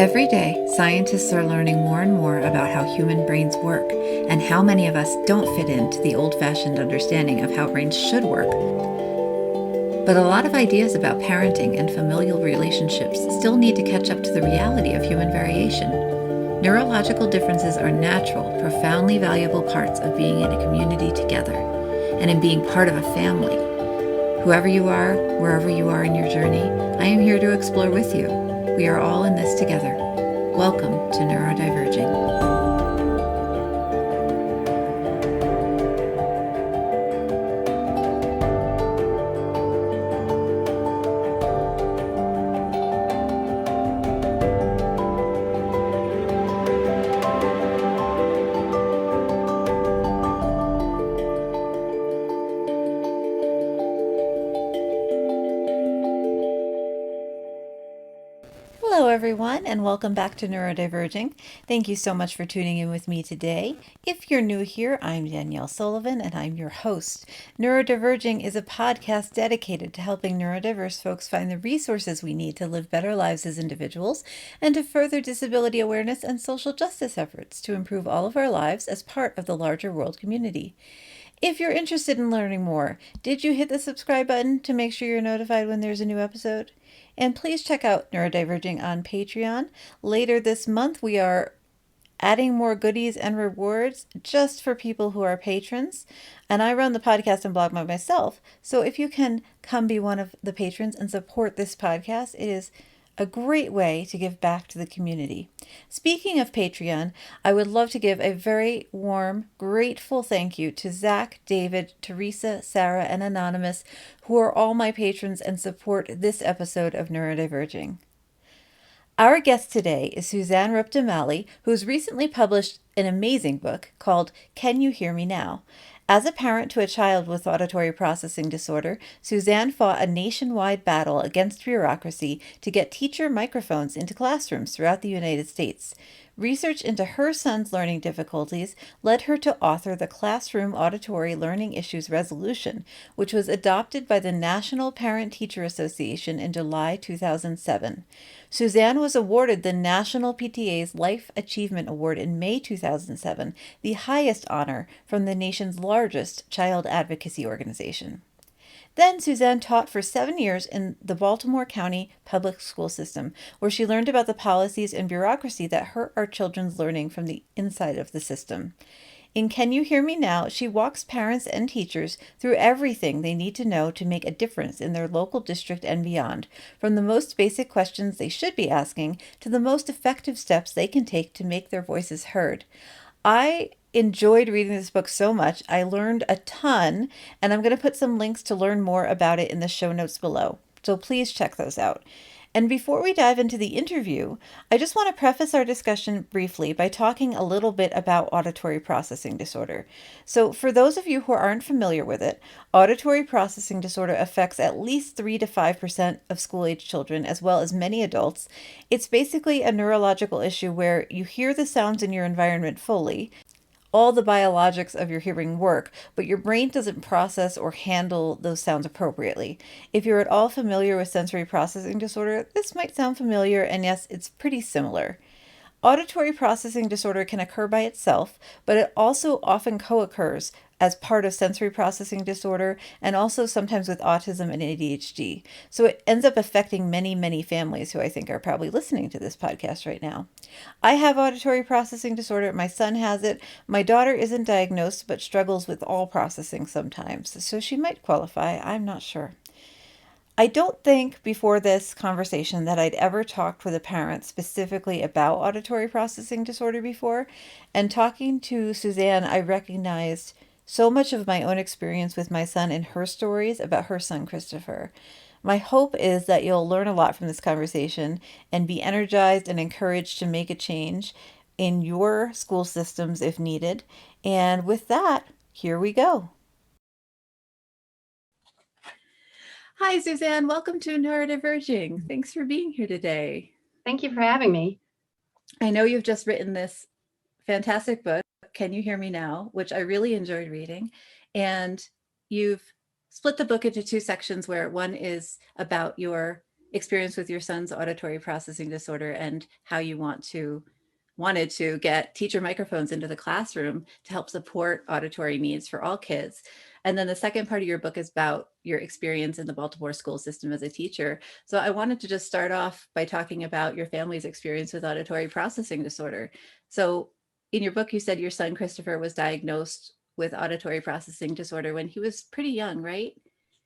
Every day, scientists are learning more and more about how human brains work and how many of us don't fit into the old-fashioned understanding of how brains should work. But a lot of ideas about parenting and familial relationships still need to catch up to the reality of human variation. Neurological differences are natural, profoundly valuable parts of being in a community together and in being part of a family. Whoever you are, wherever you are in your journey, I am here to explore with you. We are all in this together. Welcome to Neurodiverging. Hello, everyone, and welcome back to Neurodiverging. Thank you so much for tuning in with me today. If you're new here, I'm Danielle Sullivan, and I'm your host. Neurodiverging is a podcast dedicated to helping neurodiverse folks find the resources we need to live better lives as individuals and to further disability awareness and social justice efforts to improve all of our lives as part of the larger world community. If you're interested in learning more, did you hit the subscribe button to make sure you're notified when there's a new episode? And please check out Neurodiverging on Patreon. Later this month, we are adding more goodies and rewards just for people who are patrons. And I run the podcast and blog by myself. So if you can come be one of the patrons and support this podcast, it is a great way to give back to the community. Speaking of Patreon, I would love to give a very warm, grateful thank you to Zach, David, Teresa, Sara, and Anonymous, who are all my patrons and support this episode of Neurodiverging. Our guest today is Suzanne Rupp DeMallie, who's recently published an amazing book called Can You Hear Me Now? As a parent to a child with auditory processing disorder, Suzanne fought a nationwide battle against bureaucracy to get teacher microphones into classrooms throughout the United States. Research into her son's learning difficulties led her to author the Classroom Auditory Learning Issues Resolution, which was adopted by the National Parent-Teacher Association in July 2007. Suzanne was awarded the National PTA's Life Achievement Award in May 2007, the highest honor from the nation's largest child advocacy organization. Then Suzanne taught for 7 years in the Baltimore County public school system, where she learned about the policies and bureaucracy that hurt our children's learning from the inside of the system. In Can You Hear Me Now, she walks parents and teachers through everything they need to know to make a difference in their local district and beyond, from the most basic questions they should be asking to the most effective steps they can take to make their voices heard. I enjoyed reading this book so much. I learned a ton, and I'm going to put some links to learn more about it in the show notes below. So please check those out. And before we dive into the interview, I just want to preface our discussion briefly by talking a little bit about auditory processing disorder. So for those of you who aren't familiar with it, auditory processing disorder affects at least 3 to 5% of school-age children, as well as many adults. It's basically a neurological issue where you hear the sounds in your environment fully. All the biologics of your hearing work, but your brain doesn't process or handle those sounds appropriately. If you're at all familiar with sensory processing disorder, this might sound familiar, and yes, it's pretty similar. Auditory processing disorder can occur by itself, but it also often co-occurs as part of sensory processing disorder and also sometimes with autism and ADHD. So it ends up affecting many, many families who I think are probably listening to this podcast right now. I have auditory processing disorder. My son has it. My daughter isn't diagnosed but struggles with all processing sometimes. So she might qualify. I'm not sure. I don't think before this conversation that I'd ever talked with a parent specifically about auditory processing disorder before. And talking to Suzanne, I recognized so much of my own experience with my son and her stories about her son, Christopher. My hope is that you'll learn a lot from this conversation and be energized and encouraged to make a change in your school systems if needed. And with that, here we go. Hi, Suzanne. Welcome to Neurodiverging. Thanks for being here today. Thank you for having me. I know you've just written this fantastic book, Can You Hear Me Now?, which I really enjoyed reading. And you've split the book into two sections where one is about your experience with your son's auditory processing disorder and how you wanted to get teacher microphones into the classroom to help support auditory needs for all kids. And then the second part of your book is about your experience in the Baltimore school system as a teacher. So I wanted to just start off by talking about your family's experience with auditory processing disorder. So in your book, you said your son Christopher was diagnosed with auditory processing disorder when he was pretty young, right?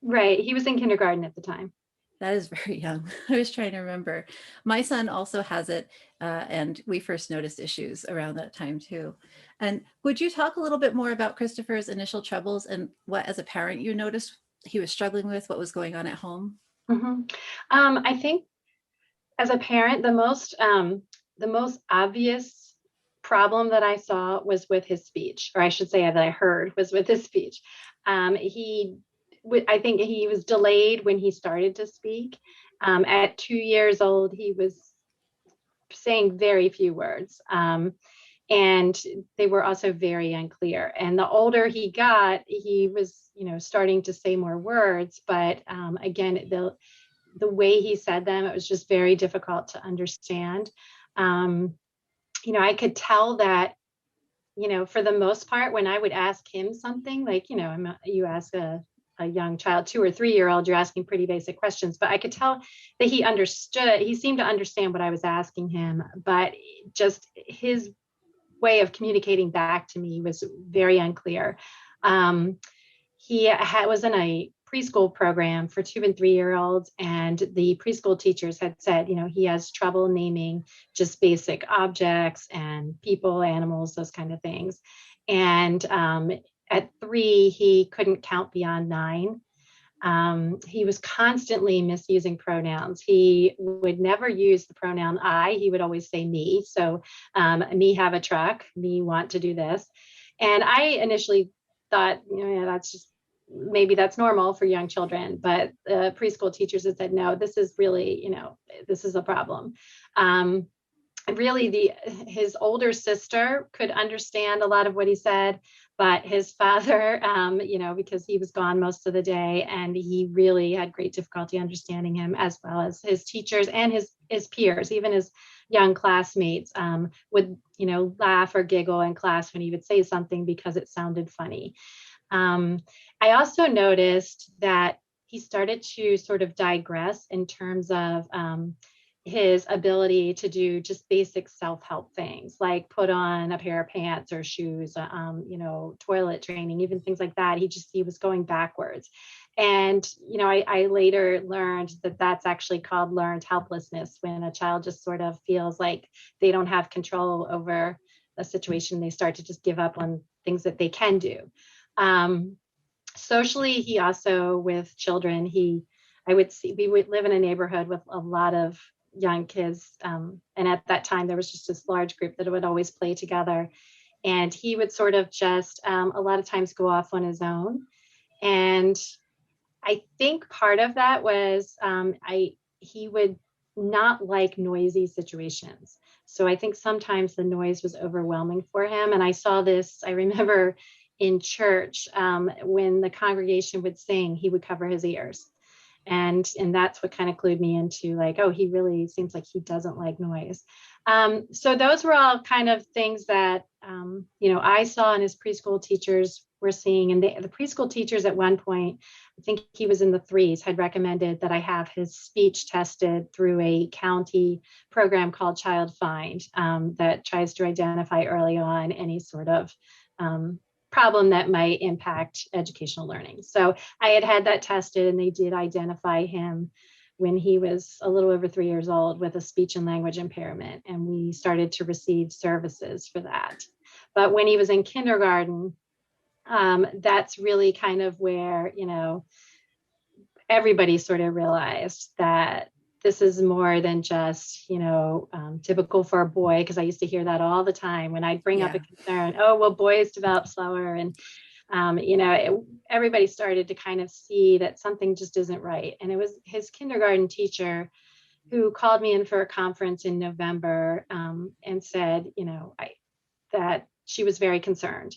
Right. He was in kindergarten at the time. That is very young. I was trying to remember. My son also has it, and we first noticed issues around that time too. And would you talk a little bit more about Christopher's initial troubles and what, as a parent, you noticed he was struggling with, what was going on at home? Mm-hmm. I think as a parent, the most obvious problem that I saw was with his speech, or I should say that I heard was with his speech. I think he was delayed when he started to speak. At 2 years old, he was saying very few words. And they were also very unclear. And the older he got, he was, starting to say more words. But again, the way he said them, it was just very difficult to understand. I could tell that, for the most part, when I would ask him something like, you ask a young child, 2 or 3 year old, you're asking pretty basic questions, but I could tell that he understood, he seemed to understand what I was asking him, but just his way of communicating back to me was very unclear. He was in a preschool program for 2 and 3 year olds, and the preschool teachers had said, he has trouble naming just basic objects and people, animals, those kind of things. And at 3, he couldn't count beyond 9. He was constantly misusing pronouns. He would never use the pronoun I. He would always say me. So me have a truck, me want to do this. And I initially thought, that's just, maybe that's normal for young children. But preschool teachers had said, no, this is really, this is a problem. Really, his older sister could understand a lot of what he said, but his father, because he was gone most of the day, and he really had great difficulty understanding him, as well as his teachers and his peers, even his young classmates would, laugh or giggle in class when he would say something because it sounded funny. I also noticed that he started to sort of digress in terms of his ability to do just basic self-help things like put on a pair of pants or shoes, toilet training, even things like that. He was going backwards. And, I later learned that that's actually called learned helplessness, when a child just sort of feels like they don't have control over a situation. They start to just give up on things that they can do. Socially, he also, with children, we would live in a neighborhood with a lot of young kids. And at that time, there was just this large group that would always play together. And he would sort of just a lot of times go off on his own. And I think part of that was he would not like noisy situations. So I think sometimes the noise was overwhelming for him. And I saw this, I remember in church, when the congregation would sing, he would cover his ears. And that's what kind of clued me into like, oh, he really seems like he doesn't like noise. So those were all kind of things that, I saw and his preschool teachers were seeing. And the preschool teachers at one point, I think he was in the 3s, had recommended that I have his speech tested through a county program called Child Find, that tries to identify early on any sort of problem that might impact educational learning. So I had that tested, and they did identify him when he was a little over 3 years old with a speech and language impairment. And we started to receive services for that. But when he was in kindergarten, that's really kind of where, everybody sort of realized that this is more than just, typical for a boy, because I used to hear that all the time when I'd bring up a concern. Oh, well, boys develop slower. And, everybody started to kind of see that something just isn't right. And it was his kindergarten teacher who called me in for a conference in November, and said, that she was very concerned.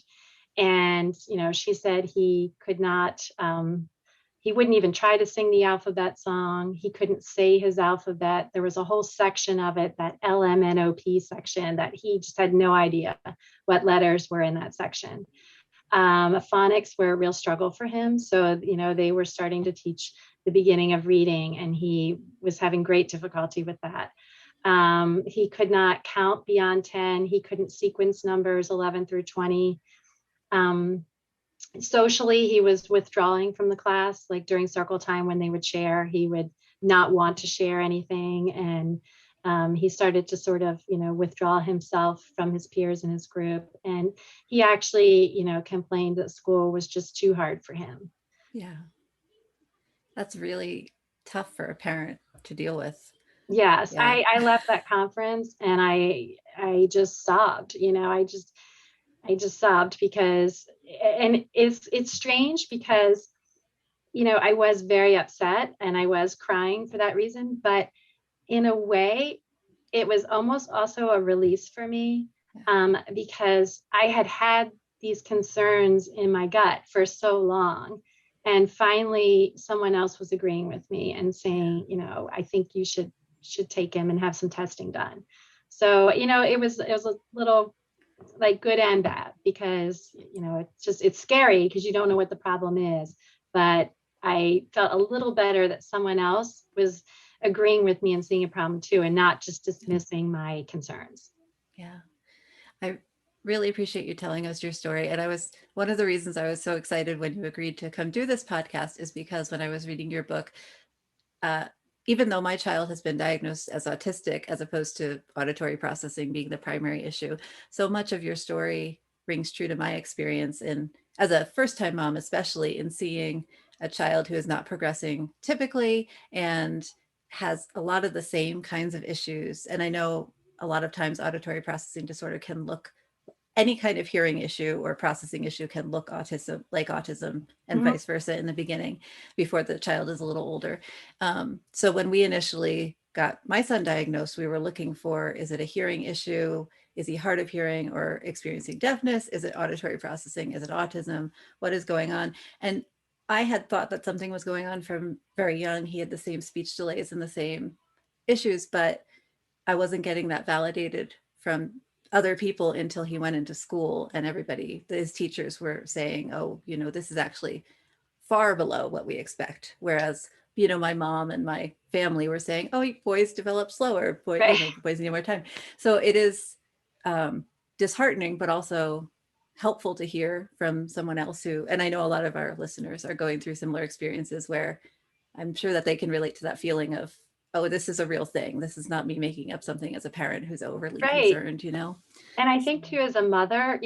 And, she said he could not He wouldn't even try to sing the alphabet song. He couldn't say his alphabet. There was a whole section of it, that LMNOP section, that he just had no idea what letters were in that section. Phonics were a real struggle for him. So, they were starting to teach the beginning of reading, and he was having great difficulty with that. He could not count beyond 10. He couldn't sequence numbers 11 through 20. Socially, he was withdrawing from the class. Like during circle time, when they would share, he would not want to share anything. And he started to sort of, withdraw himself from his peers in his group. And he actually, complained that school was just too hard for him. Yeah. That's really tough for a parent to deal with. Yes, Yeah. I left that conference and I just sobbed. I just sobbed because, and it's strange because, I was very upset and I was crying for that reason, but in a way, it was almost also a release for me, because I had these concerns in my gut for so long. And finally, someone else was agreeing with me and saying, I think you should take him and have some testing done. So, it was a little like good and bad, because it's scary because you don't know what the problem is, but I felt a little better that someone else was agreeing with me and seeing a problem too, and not just dismissing my concerns. Yeah. I really appreciate you telling us your story. And one of the reasons I was so excited when you agreed to come do this podcast is because when I was reading your book, even though my child has been diagnosed as autistic, as opposed to auditory processing being the primary issue, so much of your story rings true to my experience, and as a first-time mom, especially in seeing a child who is not progressing typically and has a lot of the same kinds of issues. And I know a lot of times auditory processing disorder can look, any kind of hearing issue or processing issue can look autism, and vice versa in the beginning, before the child is a little older. So when we initially got my son diagnosed, we were looking for, is it a hearing issue? Is he hard of hearing or experiencing deafness? Is it auditory processing? Is it autism? What is going on? And I had thought that something was going on from very young. He had the same speech delays and the same issues, but I wasn't getting that validated from other people until he went into school, and his teachers were saying, oh, this is actually far below what we expect. Whereas, my mom and my family were saying, oh, boys develop slower, Right. boys need more time. So it is disheartening, but also helpful to hear from someone else and I know a lot of our listeners are going through similar experiences where I'm sure that they can relate to that feeling of, oh, this is a real thing. This is not me making up something as a parent who's overly Right. concerned, And I think too, as a mother,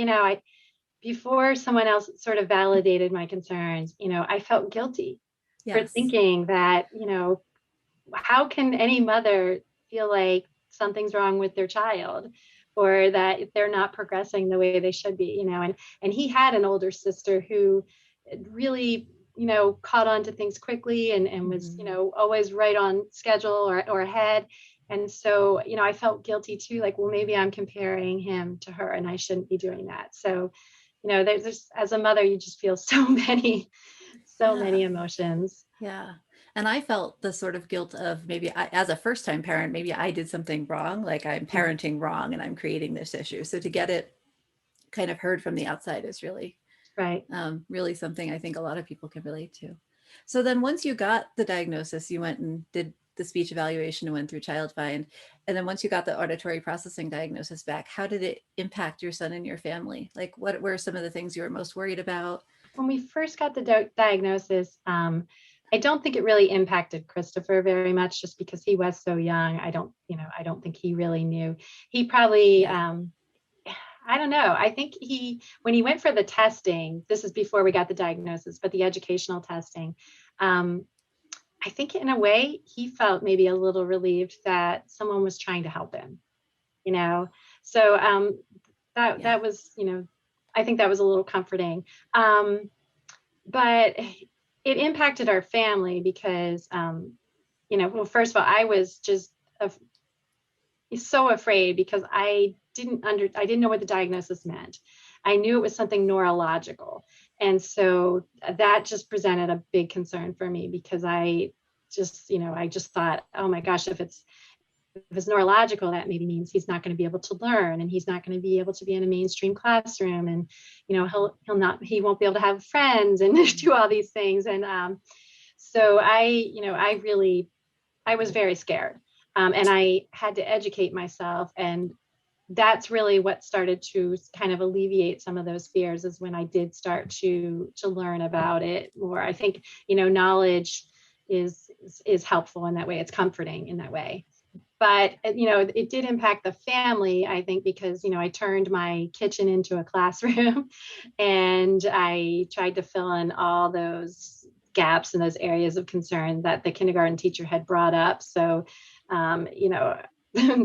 before someone else sort of validated my concerns, I felt guilty for Yes. thinking that, how can any mother feel like something's wrong with their child, or that they're not progressing the way they should be, and he had an older sister who really, caught on to things quickly and was, always right on schedule or ahead. And so, I felt guilty too, like, well, maybe I'm comparing him to her and I shouldn't be doing that. So, there's just, as a mother, you just feel so many emotions. Yeah. And I felt the sort of guilt of maybe as a first time parent, maybe I did something wrong, like I'm parenting wrong and I'm creating this issue. So to get it kind of heard from the outside is really, Right. really something I think a lot of people can relate to. So then once you got the diagnosis, you went and did the speech evaluation and went through Child Find. And then once you got the auditory processing diagnosis back, how did it impact your son and your family? Like, what were some of the things you were most worried about? When we first got the diagnosis, I don't think it really impacted Christopher very much, just because he was so young. I don't think he really knew. He probably, I don't know. I think when he went for the testing, this is before we got the diagnosis, but the educational testing, I think in a way he felt maybe a little relieved that someone was trying to help him, So that was, I think that was a little comforting. But it impacted our family because, well, first of all, I was just so afraid because I didn't know what the diagnosis meant. I knew it was something neurological. And so that just presented a big concern for me, because I just thought, oh my gosh, if it's neurological, that maybe means he's not going to be able to learn, and he's not going to be able to be in a mainstream classroom, and he won't be able to have friends and do all these things. And so I was very scared, and I had to educate myself. And that's really what started to kind of alleviate some of those fears, is when I did start to learn about it more. I think, knowledge is helpful in that way. It's comforting in that way. But, it did impact the family, I think, because, I turned my kitchen into a classroom and I tried to fill in all those gaps and those areas of concern that the kindergarten teacher had brought up. So,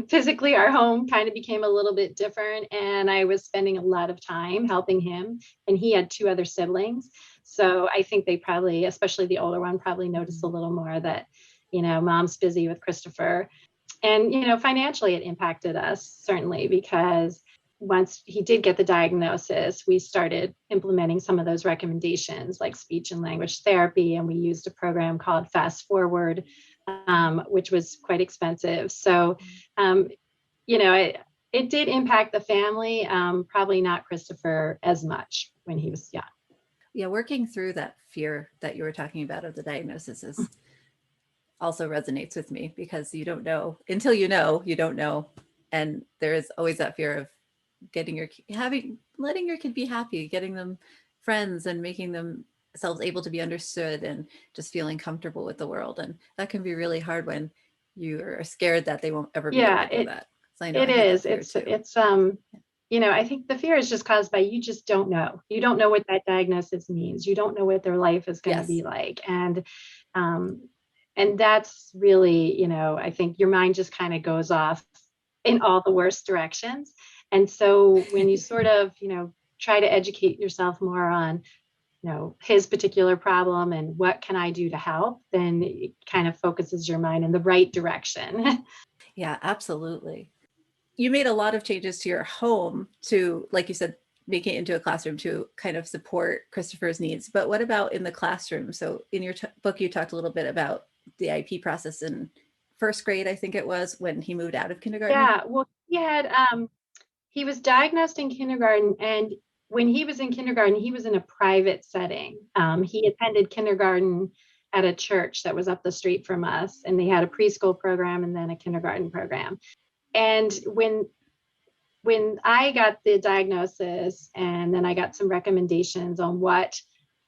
physically, our home kind of became a little bit different, and I was spending a lot of time helping him, and he had 2 other siblings. So I think they probably, especially the older one, probably noticed a little more that, mom's busy with Christopher. And, financially it impacted us, certainly, because once he did get the diagnosis, we started implementing some of those recommendations, like speech and language therapy. And we used a program called Fast Forward, which was quite expensive. So, it did impact the family, probably not Christopher as much when he was young. Yeah, working through that fear that you were talking about of the diagnosis is also resonates with me, because you don't know until you don't know. And there is always that fear of letting your kid be happy, getting them friends, and making themselves able to be understood, and just feeling comfortable with the world. And that can be really hard when you are scared that they won't ever be able to do that. So I know it is. It's I think the fear is just caused by, you just don't know. You don't know what that diagnosis means. You don't know what their life is going to be like. And that's really, I think your mind just kind of goes off in all the worst directions. And so when you sort of, try to educate yourself more on, his particular problem and what can I do to help, then it kind of focuses your mind in the right direction. Yeah, absolutely. You made a lot of changes to your home to, like you said, make it into a classroom to kind of support Christopher's needs. But what about in the classroom? So in your book, you talked a little bit about the IEP process in first grade, I think it was, when he moved out of kindergarten. Yeah, well, he was diagnosed in kindergarten, and when he was in kindergarten, he was in a private setting. He attended kindergarten at a church that was up the street from us, and they had a preschool program and then a kindergarten program. And when I got the diagnosis, and then I got some recommendations on what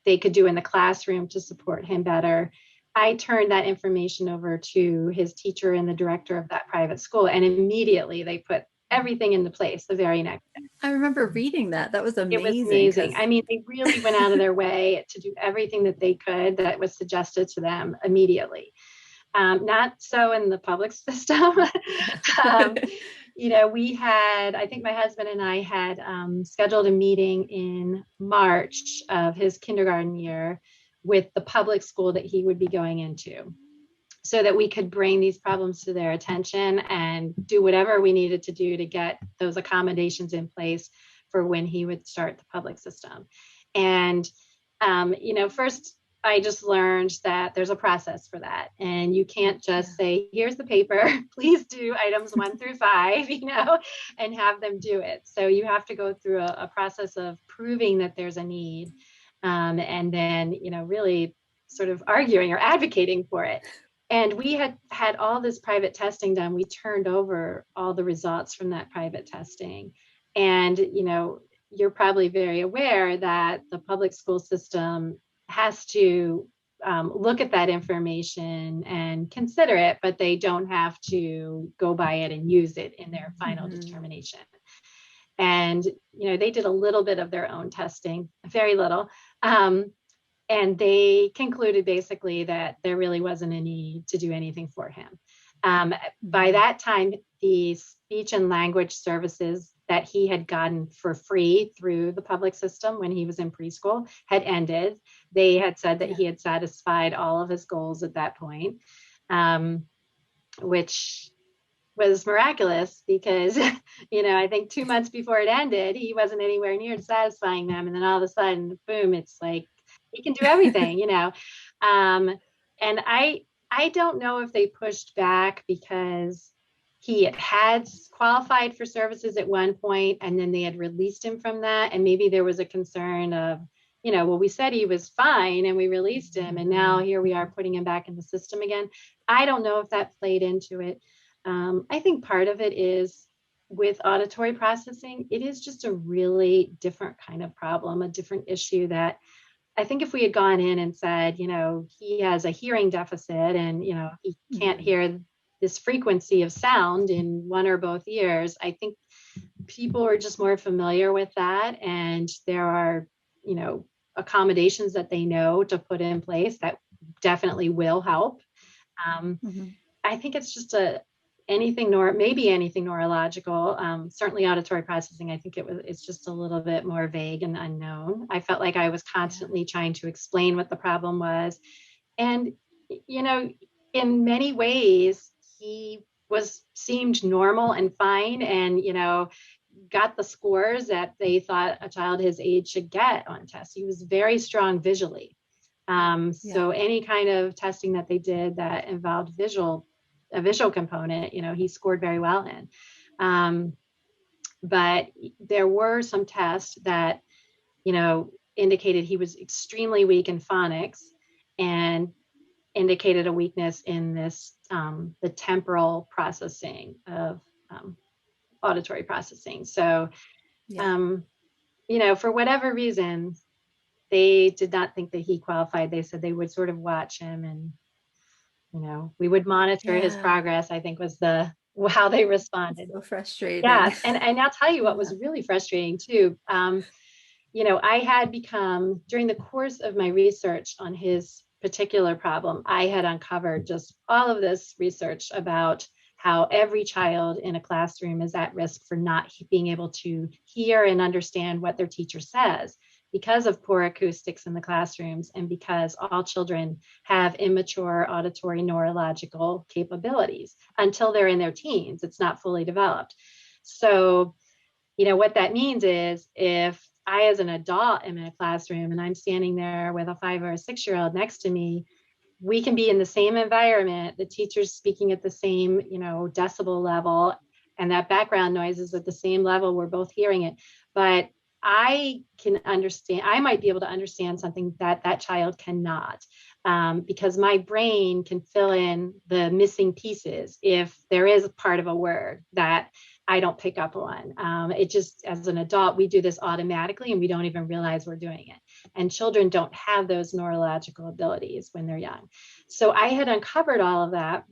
they could do in the classroom to support him better, I turned that information over to his teacher and the director of that private school, and immediately they put everything into place the very next day. I remember reading that. That was amazing. It was amazing. I mean, they really went out of their way to do everything that they could that was suggested to them immediately. Not so in the public system. I think my husband and I had scheduled a meeting in March of his kindergarten year with the public school that he would be going into, so that we could bring these problems to their attention and do whatever we needed to do to get those accommodations in place for when he would start the public system. And, first, I just learned that there's a process for that. And you can't just say, here's the paper, please do items 1 through 5, and have them do it. So you have to go through a process of proving that there's a need. And then, really sort of arguing or advocating for it. And we had all this private testing done. We turned over all the results from that private testing. And, you're probably very aware that the public school system has to look at that information and consider it, but they don't have to go by it and use it in their final determination. And, they did a little bit of their own testing, very little. And they concluded basically that there really wasn't a need to do anything for him. By that time, the speech and language services that he had gotten for free through the public system when he was in preschool had ended. They had said that he had satisfied all of his goals at that point, which was miraculous because, I think 2 months before it ended, he wasn't anywhere near satisfying them. And then all of a sudden, boom, it's like he can do everything. And I don't know if they pushed back because he had qualified for services at one point and then they had released him from that. And maybe there was a concern of, well, we said he was fine and we released him. And now here we are putting him back in the system again. I don't know if that played into it. I think part of it is with auditory processing, it is just a really different kind of problem, a different issue that I think if we had gone in and said, he has a hearing deficit and, he can't hear this frequency of sound in one or both ears, I think people are just more familiar with that. And there are, accommodations that they know to put in place that definitely will help. I think it's just maybe anything neurological, certainly auditory processing. I think it's just a little bit more vague and unknown. I felt like I was constantly trying to explain what the problem was. And, in many ways, he seemed normal and fine and, got the scores that they thought a child his age should get on tests. He was very strong visually. So any kind of testing that they did that involved a visual component, he scored very well in. But there were some tests that, indicated he was extremely weak in phonics and indicated a weakness in this, the temporal processing of auditory processing. So, for whatever reason, they did not think that he qualified. They said they would sort of watch him and, we would monitor his progress, I think was how they responded. So frustrating. Yeah. And I'll tell you what was really frustrating too. I had become, during the course of my research on his particular problem, I had uncovered just all of this research about how every child in a classroom is at risk for not being able to hear and understand what their teacher says because of poor acoustics in the classrooms and because all children have immature auditory neurological capabilities until they're in their teens. It's not fully developed. So, what that means is if I, as an adult, am in a classroom and I'm standing there with a 5 or a 6-year-old next to me, we can be in the same environment, the teacher's speaking at the same, decibel level, and that background noise is at the same level, we're both hearing it. But I might be able to understand something that child cannot, because my brain can fill in the missing pieces if there is a part of a word that I don't pick up on. It just, as an adult, we do this automatically and we don't even realize we're doing it. And children don't have those neurological abilities when they're young. So I had uncovered all of that.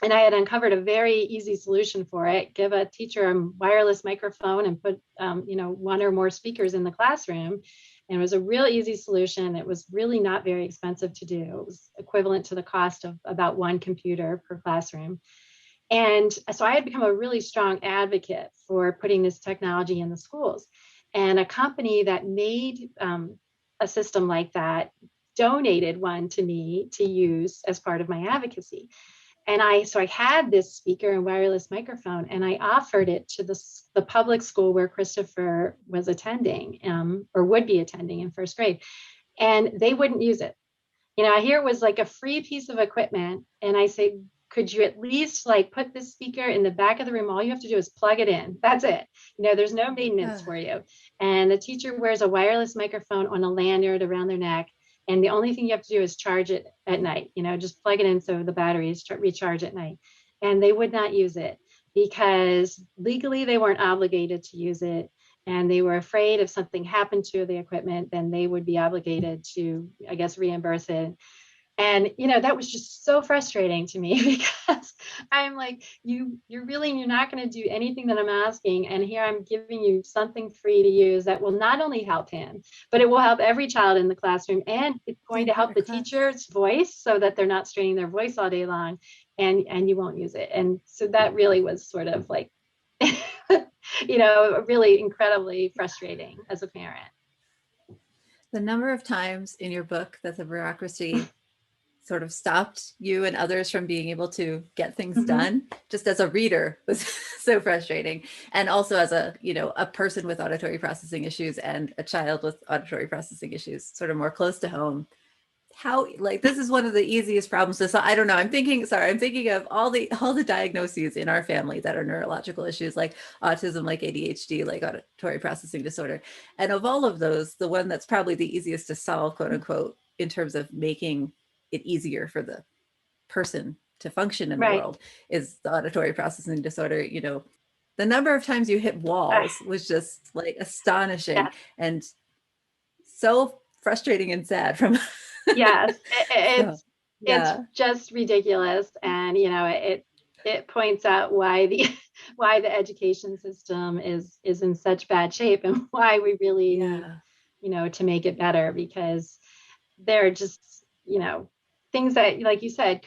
And I had uncovered a very easy solution for it. Give a teacher a wireless microphone and put, one or more speakers in the classroom. And it was a real easy solution. It was really not very expensive to do. It was equivalent to the cost of about one computer per classroom. And so I had become a really strong advocate for putting this technology in the schools. And a company that made a system like that donated one to me to use as part of my advocacy. And so I had this speaker and wireless microphone, and I offered it to the public school where Christopher was attending, or would be attending in first grade, and they wouldn't use it. I hear it was like a free piece of equipment, and I say, could you at least put this speaker in the back of the room? All you have to do is plug it in. That's it. There's no maintenance for you. And the teacher wears a wireless microphone on a lanyard around their neck. And the only thing you have to do is charge it at night, just plug it in so the batteries recharge at night. And they would not use it because legally they weren't obligated to use it. And they were afraid if something happened to the equipment, then they would be obligated to, I guess, reimburse it. And, that was just so frustrating to me because I'm like, you're not going to do anything that I'm asking. And here I'm giving you something free to use that will not only help him, but it will help every child in the classroom. And it's going to help the teacher's voice so that they're not straining their voice all day long and you won't use it. And so that really was sort of like, really incredibly frustrating as a parent. The number of times in your book that the bureaucracy sort of stopped you and others from being able to get things done, just as a reader was so frustrating. And also as a, a person with auditory processing issues and a child with auditory processing issues, sort of more close to home. How, like, this is one of the easiest problems to solve. I don't know. I'm thinking of all the diagnoses in our family that are neurological issues, like autism, like ADHD, like auditory processing disorder. And of all of those, the one that's probably the easiest to solve, quote unquote, in terms of making it easier for the person to function in the world, is the auditory processing disorder. The number of times you hit walls was just like astonishing and so frustrating and sad from yes, it's just ridiculous. And it points out why the education system is in such bad shape, and why we really need to make it better, because there are just things that, like you said,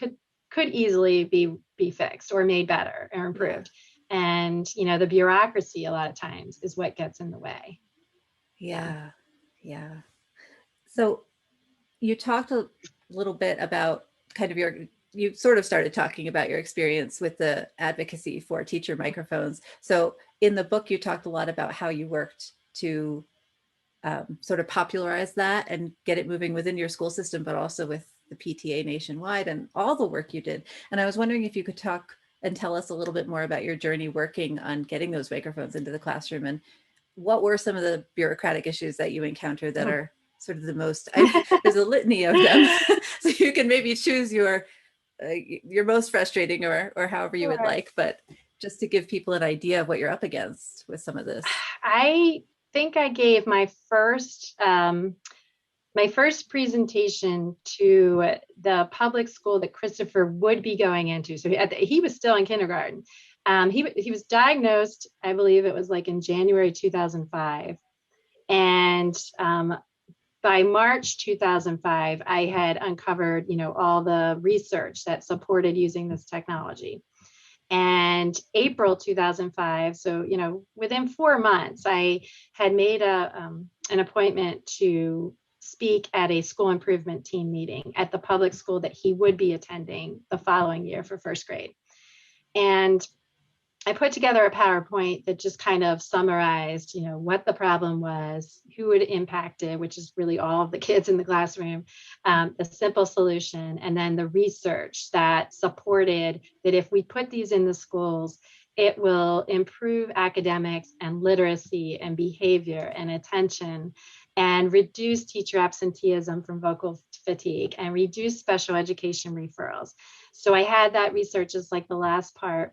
could easily be fixed or made better or improved. And the bureaucracy a lot of times is what gets in the way. Yeah. So you talked a little bit about kind of you sort of started talking about your experience with the advocacy for teacher microphones. So in the book, you talked a lot about how you worked to sort of popularize that and get it moving within your school system, but also with the PTA nationwide and all the work you did. And I was wondering if you could talk and tell us a little bit more about your journey working on getting those microphones into the classroom, and what were some of the bureaucratic issues that you encountered that are sort of the most, there's a litany of them. So you can maybe choose your most frustrating or however you would like, but just to give people an idea of what you're up against with some of this. I think I gave my first presentation to the public school that Christopher would be going into. So he was still in kindergarten. He was diagnosed, I believe it was like in January 2005. And by March 2005, I had uncovered, all the research that supported using this technology. And April 2005, so, within 4 months, I had made an appointment to speak at a school improvement team meeting at the public school that he would be attending the following year for first grade. And I put together a PowerPoint that just kind of summarized, what the problem was, who it impacted, which is really all of the kids in the classroom, the simple solution, and then the research that supported that if we put these in the schools, it will improve academics and literacy and behavior and attention, and reduce teacher absenteeism from vocal fatigue, and reduce special education referrals. So I had that research as like the last part.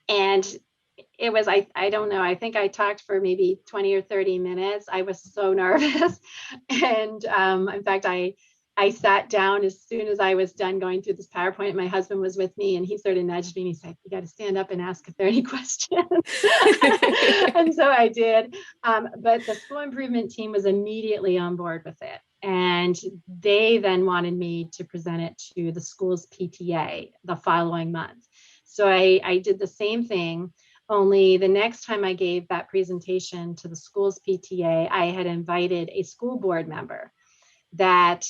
And it was, I don't know, I think I talked for maybe 20 or 30 minutes. I was so nervous. And in fact, I sat down as soon as I was done going through this PowerPoint. My husband was with me, and he sort of nudged me and he said, "You got to stand up and ask if there are any questions." And so I did. But the school improvement team was immediately on board with it. And they then wanted me to present it to the school's PTA the following month. So I did the same thing, only the next time I gave that presentation to the school's PTA, I had invited a school board member that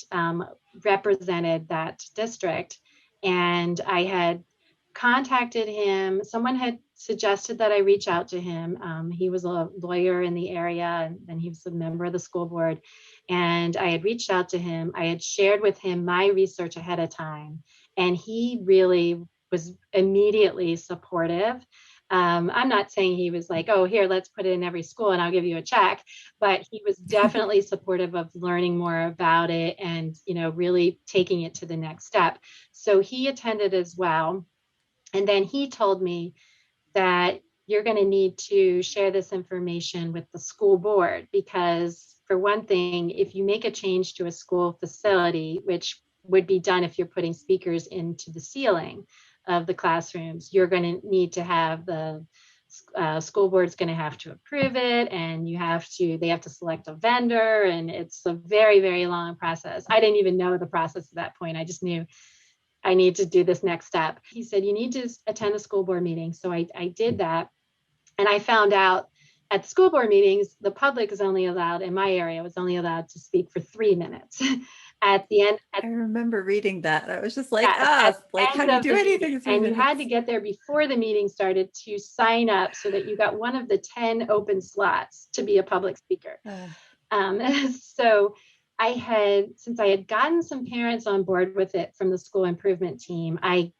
represented that district. And I had contacted him. Someone had suggested that I reach out to him. He was a lawyer in the area, and he was a member of the school board. And I had reached out to him. I had shared with him my research ahead of time, and he really was immediately supportive. I'm not saying he was like, "Oh, here, let's put it in every school and I'll give you a check," but he was definitely supportive of learning more about it and, really taking it to the next step. So he attended as well. And then he told me that you're going to need to share this information with the school board, because for one thing, if you make a change to a school facility, which would be done if you're putting speakers into the ceiling of the classrooms, you're going to need to have the school board's going to have to approve it, and they have to select a vendor, and it's a very, very long process. I didn't even know the process at that point. I just knew I need to do this next step. He said, you need to attend a school board meeting. So I did that. And I found out at school board meetings, the public is only allowed, in my area, was only allowed to speak for 3 minutes. At the end, I remember reading that. I was just like, yes, at like, the how end do you of do the anything meeting. in 3 And you had to minutes? get there before the meeting started to sign up so that you got one of the 10 open slots to be a public speaker. Um, so since I had gotten some parents on board with it from the school improvement team, I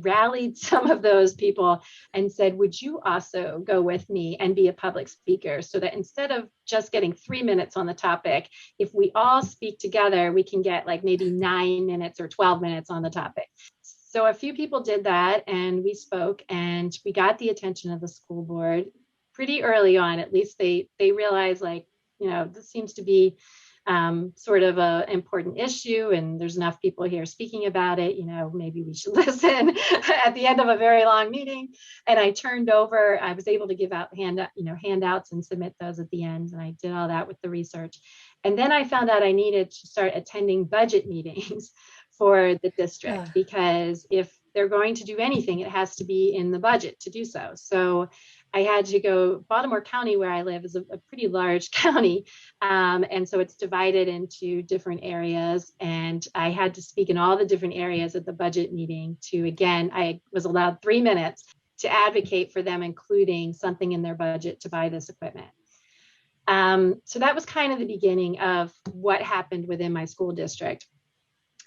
rallied some of those people and said, would you also go with me and be a public speaker, so that instead of just getting 3 minutes on the topic, if we all speak together, we can get like maybe 9 minutes or 12 minutes on the topic. So a few people did that, and we spoke, and we got the attention of the school board pretty early on. At least they realized, like, this seems to be sort of an important issue, and there's enough people here speaking about it. Maybe we should listen. At the end of a very long meeting, and I was able to give out handouts and submit those at the end, and I did all that with the research. And then I found out I needed to start attending budget meetings for the district, because if they're going to do anything, it has to be in the budget to do so. So I had to go. Baltimore County, where I live, is a pretty large county. And so it's divided into different areas. And I had to speak in all the different areas at the budget meeting I was allowed 3 minutes to advocate for them including something in their budget to buy this equipment. So that was kind of the beginning of what happened within my school district.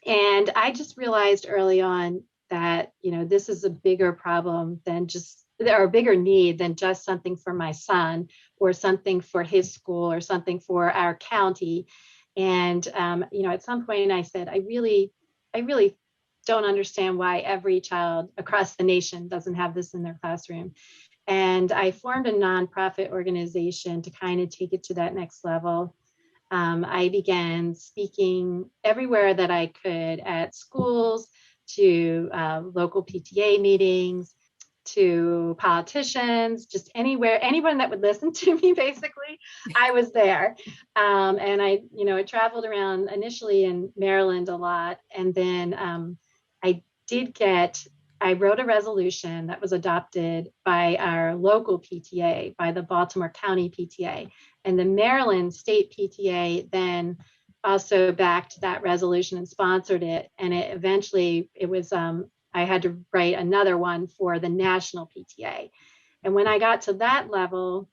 And I just realized early on that, this is a bigger problem than or a bigger need than just something for my son or something for his school or something for our county. And, at some point I said, I really don't understand why every child across the nation doesn't have this in their classroom. And I formed a nonprofit organization to kind of take it to that next level. I began speaking everywhere that I could, at schools, to local PTA meetings, to politicians, just anywhere, anyone that would listen to me, basically, I was there. And I traveled around initially in Maryland a lot. And then I wrote a resolution that was adopted by our local PTA, by the Baltimore County PTA. And the Maryland State PTA then also backed that resolution and sponsored it. And I had to write another one for the national PTA. And when I got to that level,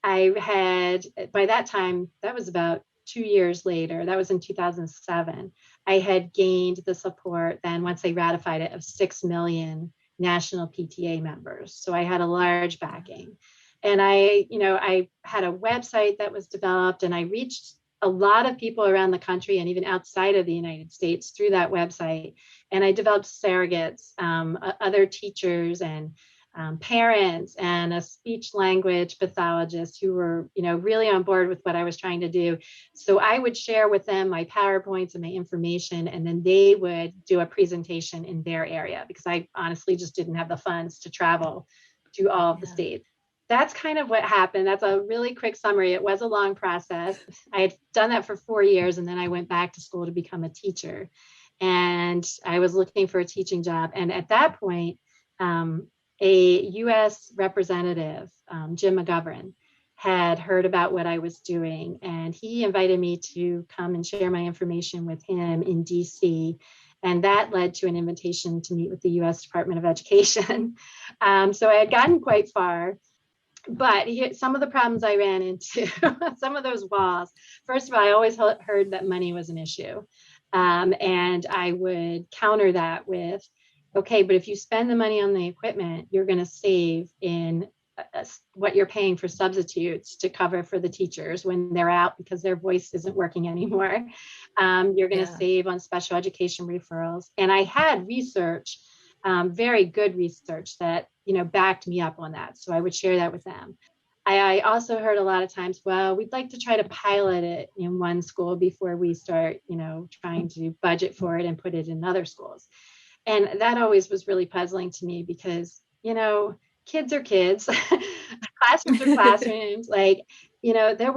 by that time, that was about 2 years later, that was in 2007, I had gained the support then, once they ratified it, of 6 million national PTA members. So I had a large backing. And I had a website that was developed, and I reached a lot of people around the country and even outside of the United States through that website. And I developed surrogates, other teachers and parents, and a speech language pathologist who were, really on board with what I was trying to do. So I would share with them my PowerPoints and my information, and then they would do a presentation in their area, because I honestly just didn't have the funds to travel to all of the states. That's kind of what happened. That's a really quick summary. It was a long process. I had done that for 4 years, and then I went back to school to become a teacher. And I was looking for a teaching job. And at that point, a U.S. representative, Jim McGovern, had heard about what I was doing, and he invited me to come and share my information with him in DC. And that led to an invitation to meet with the U.S. Department of Education. So I had gotten quite far. But some of the problems I ran into, some of those walls. First of all, I always heard that money was an issue. And I would counter that with, okay, but if you spend the money on the equipment, you're going to save in what you're paying for substitutes to cover for the teachers when they're out because their voice isn't working anymore. You're going to save on special education referrals. And I had research, very good research that, backed me up on that. So I would share that with them. I also heard a lot of times, well, we'd like to try to pilot it in one school before we start, trying to budget for it and put it in other schools. And that always was really puzzling to me because, kids are kids, classrooms are classrooms. Like, there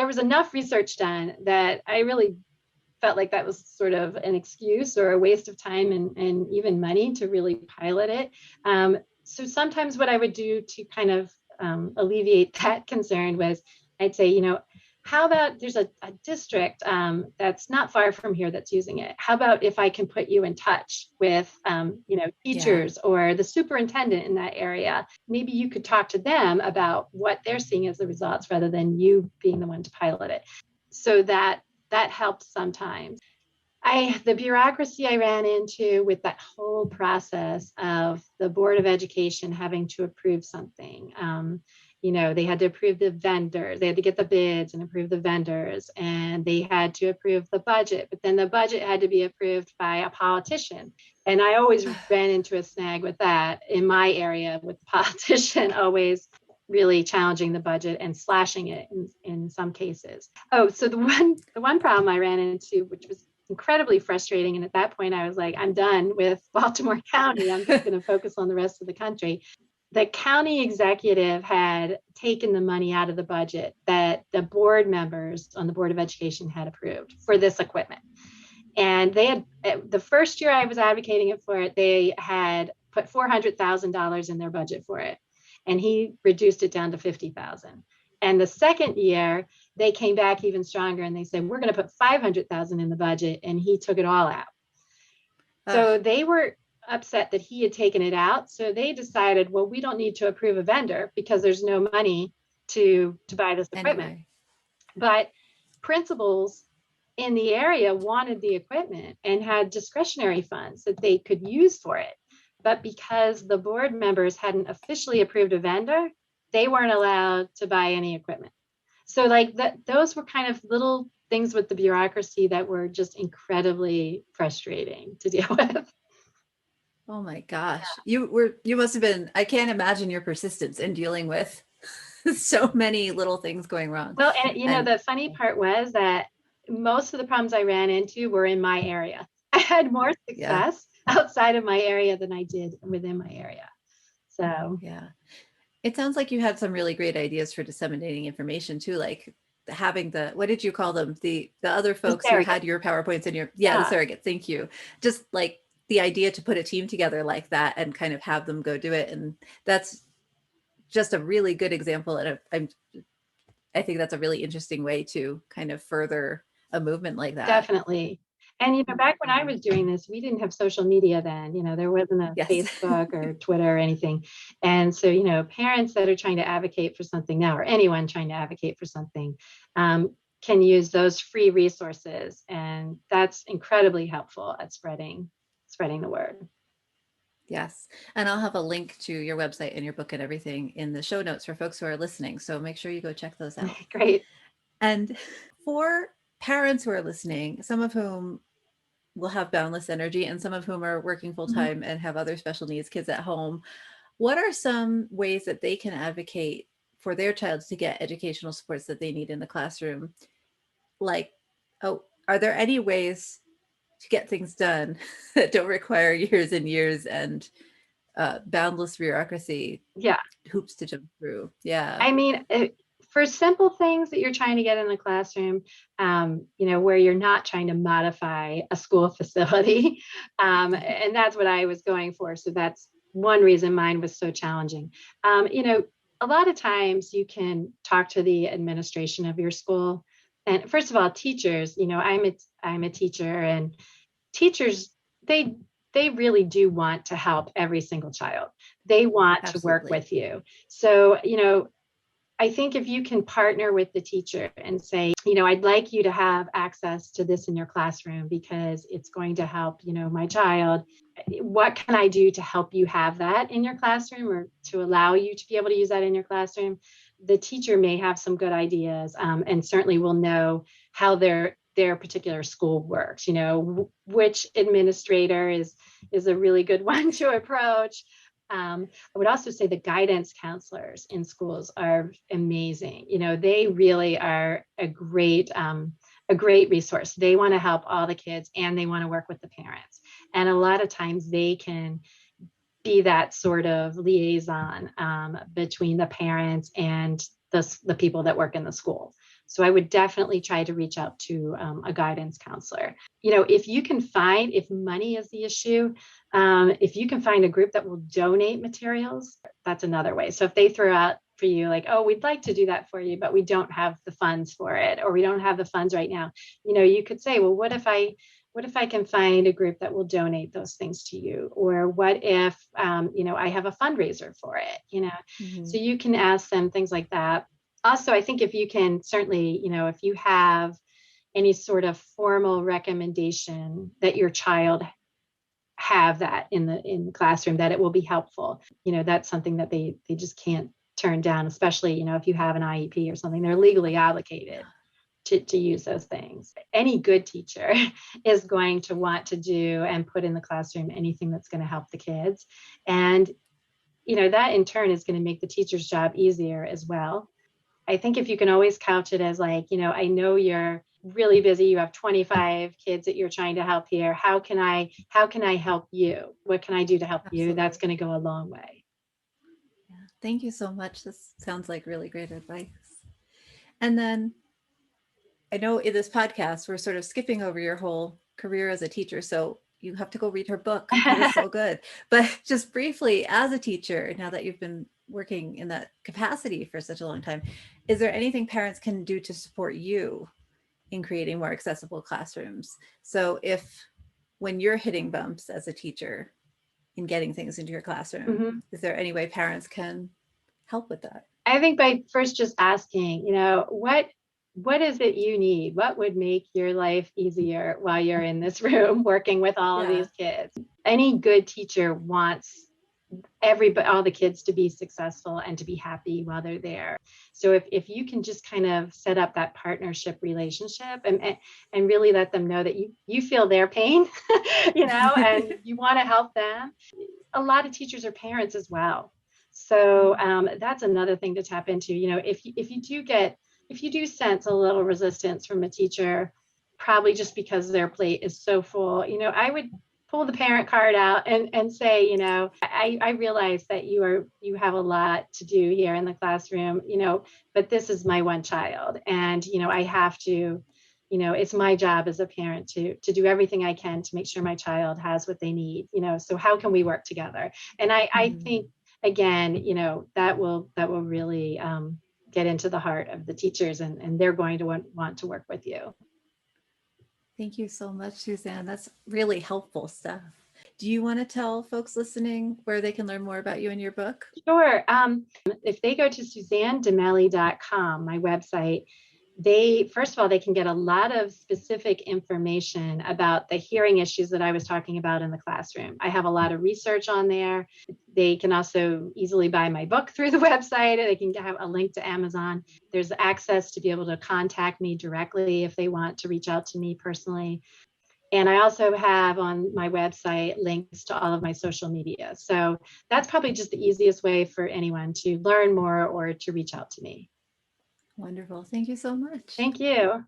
was enough research done that I really felt like that was sort of an excuse or a waste of time and even money to really pilot it. So sometimes what I would do to kind of alleviate that concern was I'd say, how about there's a district that's not far from here that's using it. How about if I can put you in touch with, teachers or the superintendent in that area? Maybe you could talk to them about what they're seeing as the results rather than you being the one to pilot it. So that helps sometimes. The bureaucracy I ran into with that whole process of the Board of Education having to approve something. They had to approve the vendors, they had to get the bids and approve the vendors, and they had to approve the budget, but then the budget had to be approved by a politician. And I always ran into a snag with that in my area, with the politician always really challenging the budget and slashing it in some cases. Oh, so the one problem I ran into, which was incredibly frustrating, and at that point I was like, I'm done with Baltimore County. I'm just going to focus on the rest of the country. The county executive had taken the money out of the budget that the board members on the Board of Education had approved for this equipment. And they had, the first year I was advocating it for it, they had put $400,000 in their budget for it. And he reduced it down to $50,000. And the second year, they came back even stronger and they said, we're going to put $500,000 in the budget. And he took it all out. So they were upset that he had taken it out. So they decided, well, we don't need to approve a vendor because there's no money to buy this equipment. Anyway. But principals in the area wanted the equipment and had discretionary funds that they could use for it. But because the board members hadn't officially approved a vendor, they weren't allowed to buy any equipment. So like those were kind of little things with the bureaucracy that were just incredibly frustrating to deal with. Oh my gosh. You must have been, I can't imagine your persistence in dealing with so many little things going wrong. Well, and the funny part was that most of the problems I ran into were in my area. I had more success outside of my area than I did within my area. So, yeah. It sounds like you had some really great ideas for disseminating information too, like having what did you call them? The other folks who had your PowerPoints in the surrogates. Thank you. Just like the idea to put a team together like that and kind of have them go do it. And that's just a really good example. And I think that's a really interesting way to kind of further a movement like that. Definitely. And, back when I was doing this, we didn't have social media then, there wasn't a Facebook or Twitter or anything. And so, parents that are trying to advocate for something now, or anyone trying to advocate for something, can use those free resources. And that's incredibly helpful at spreading the word. Yes. And I'll have a link to your website and your book and everything in the show notes for folks who are listening. So make sure you go check those out. Great. And for parents who are listening, some of whom will have boundless energy and some of whom are working full time and have other special needs kids at home, what are some ways that they can advocate for their child to get educational supports that they need in the classroom? Like, are there any ways to get things done that don't require years and years and boundless bureaucracy hoops to jump through? Yeah. I mean, for simple things that you're trying to get in the classroom, where you're not trying to modify a school facility. And that's what I was going for. So that's one reason mine was so challenging. A lot of times you can talk to the administration of your school. And first of all, teachers, I'm a teacher, and teachers, they really do want to help every single child. They want to work with you. So, I think if you can partner with the teacher and say, I'd like you to have access to this in your classroom because it's going to help, my child. What can I do to help you have that in your classroom or to allow you to be able to use that in your classroom? The teacher may have some good ideas and certainly will know how their particular school works, which administrator is a really good one to approach. I would also say the guidance counselors in schools are amazing. They really are a great resource. They want to help all the kids and they want to work with the parents. And a lot of times they can be that sort of liaison between the parents and the people that work in the school. So I would definitely try to reach out to a guidance counselor. If money is the issue, if you can find a group that will donate materials, that's another way. So if they throw out for you, like, oh, we'd like to do that for you, but we don't have the funds for it, or we don't have the funds right now. You could say, well, what if I can find a group that will donate those things to you? Or what if, I have a fundraiser for it, so you can ask them things like that. Also, I think if you can certainly, if you have any sort of formal recommendation that your child have that in the classroom, that it will be helpful, that's something that they just can't turn down, especially, if you have an IEP or something, they're legally obligated to use those things. Any good teacher is going to want to do and put in the classroom anything that's going to help the kids. And, that in turn is going to make the teacher's job easier as well. I think if you can always couch it as like, I know you're really busy, you have 25 kids that you're trying to help here. How can I help you? What can I do to help you? That's going to go a long way. Yeah. Thank you so much. This sounds like really great advice. And then I know in this podcast, we're sort of skipping over your whole career as a teacher. So you have to go read her book. It is so good. But just briefly, as a teacher, now that you've been working in that capacity for such a long time, is there anything parents can do to support you in creating more accessible classrooms? So when you're hitting bumps as a teacher in getting things into your classroom, is there any way parents can help with that? I think by first just asking, what is it you need? What would make your life easier while you're in this room working with all of these kids? Any good teacher wants all the kids to be successful and to be happy while they're there. So if you can just kind of set up that partnership relationship and really let them know that you feel their pain, and you want to help them. A lot of teachers are parents as well. So that's another thing to tap into. If you do sense a little resistance from a teacher, probably just because their plate is so full, I would pull the parent card out and say, I realize that you have a lot to do here in the classroom, but this is my one child. And, I have to, it's my job as a parent to do everything I can to make sure my child has what they need, so how can we work together? And I think, again, that will really get into the heart of the teachers, and they're going to want to work with you. Thank you so much, Suzanne. That's really helpful stuff. Do you want to tell folks listening where they can learn more about you and your book? Sure. If they go to SuzanneDeMallie.com, my website, first of all, they can get a lot of specific information about the hearing issues that I was talking about in the classroom. I have a lot of research on there. They can also easily buy my book through the website. They can have a link to Amazon. There's access to be able to contact me directly if they want to reach out to me personally. And I also have on my website links to all of my social media. So that's probably just the easiest way for anyone to learn more or to reach out to me. Wonderful. Thank you so much. Thank you.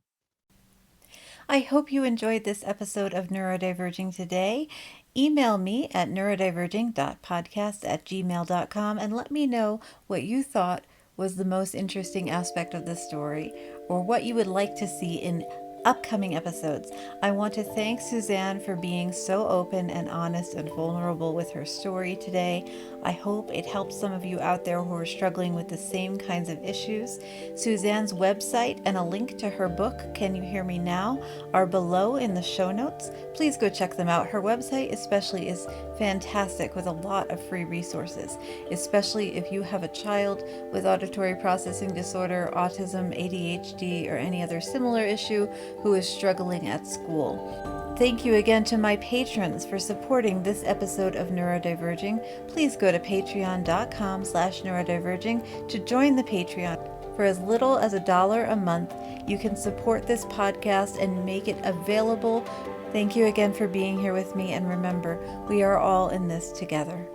I hope you enjoyed this episode of Neurodiverging today. Email me at neurodiverging.podcast@gmail.com and let me know what you thought was the most interesting aspect of the story or what you would like to see in upcoming episodes. I want to thank Suzanne for being so open and honest and vulnerable with her story today. I hope it helps some of you out there who are struggling with the same kinds of issues. Suzanne's website and a link to her book, Can You Hear Me Now?, are below in the show notes. Please go check them out. Her website especially is fantastic with a lot of free resources, especially if you have a child with auditory processing disorder, autism, ADHD, or any other similar issue who is struggling at school. Thank you again to my patrons for supporting this episode of Neurodiverging. Please go to patreon.com/neurodiverging to join the Patreon. For as little as $1 a month, you can support this podcast and make it available. Thank you again for being here with me, and remember, we are all in this together.